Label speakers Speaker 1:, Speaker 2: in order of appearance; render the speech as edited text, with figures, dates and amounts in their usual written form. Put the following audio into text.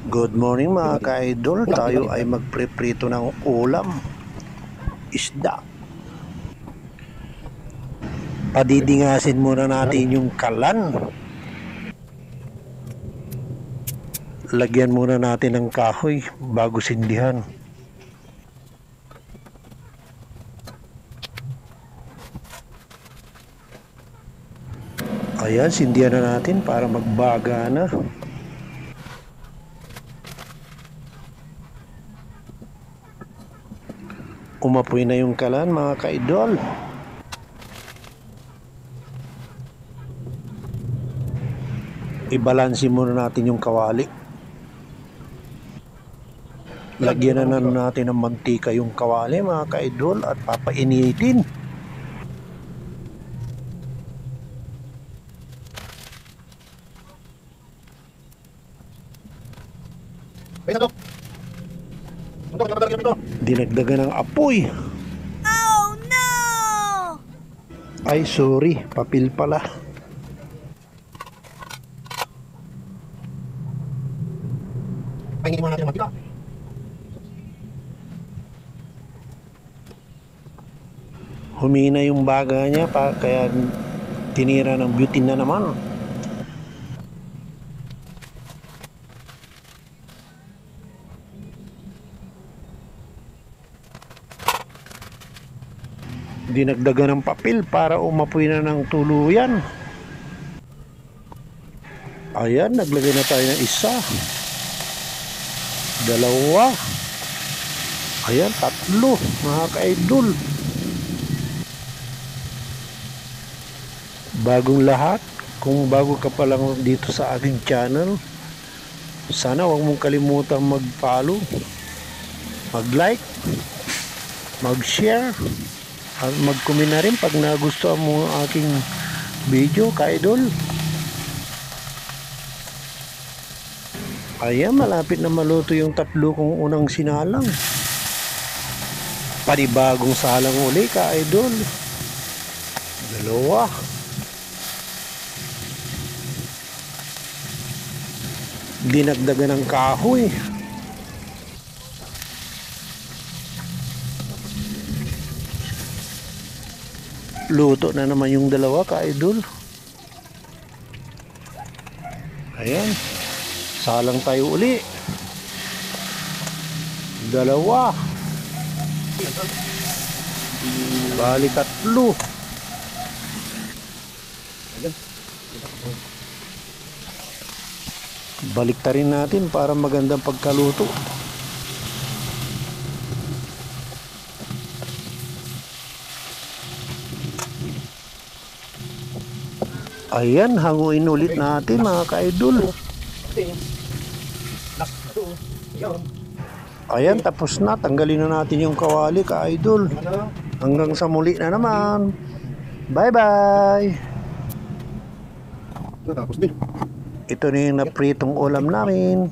Speaker 1: Good morning mga ka-idol. Tayo ay magpreprito ng ulam, isda. Padidingasin muna natin yung kalan. Lagyan muna natin ng kahoy bago sindihan. Ayan, sindihan na natin para magbaga na. Umapoy na yung kalan mga ka-idol. Ibalansin muna natin yung kawali. Lagyan na natin ng mantika yung kawali mga ka-idol at papainitin. Dinagdagan ng apoy.
Speaker 2: Oh no!
Speaker 1: Ay sorry, papel pala.
Speaker 3: Pahingin mo natin ang mantika.
Speaker 1: Humina yung baga niya pa kaya tinira ng butane na naman. Dinagdagan ng papel para umapoy na ng tuluyan. Ayan, naglagay na tayo ng isa, dalawa, ayan, tatlo mga ka-idol. Bagong lahat, kung bago ka pa lang dito sa aking channel, sana huwag mong kalimutang mag-follow, mag-like, mag-share, at mag-comment na rin pag nagustuhan mo ang aking video ka-idol. Ayan, malapit na maluto yung tatlo kong unang sinalang. Panibagong salang uli ka-idol. Dalawa. Dinagdagan ng kahoy. Luto na naman yung dalawa ka-idol. Ayan. Salang tayo uli. Dalawa. Bali tatlo. Baliktarin natin para magandang pagkaluto. Ayan, hanguin ulit natin mga ka-idol. Ayan, tapos na. Tanggalin na natin yung kawali ka-idol. Hanggang sa muli na naman. Bye-bye.
Speaker 3: Tapos din.
Speaker 1: Ito na yung napritong ulam namin.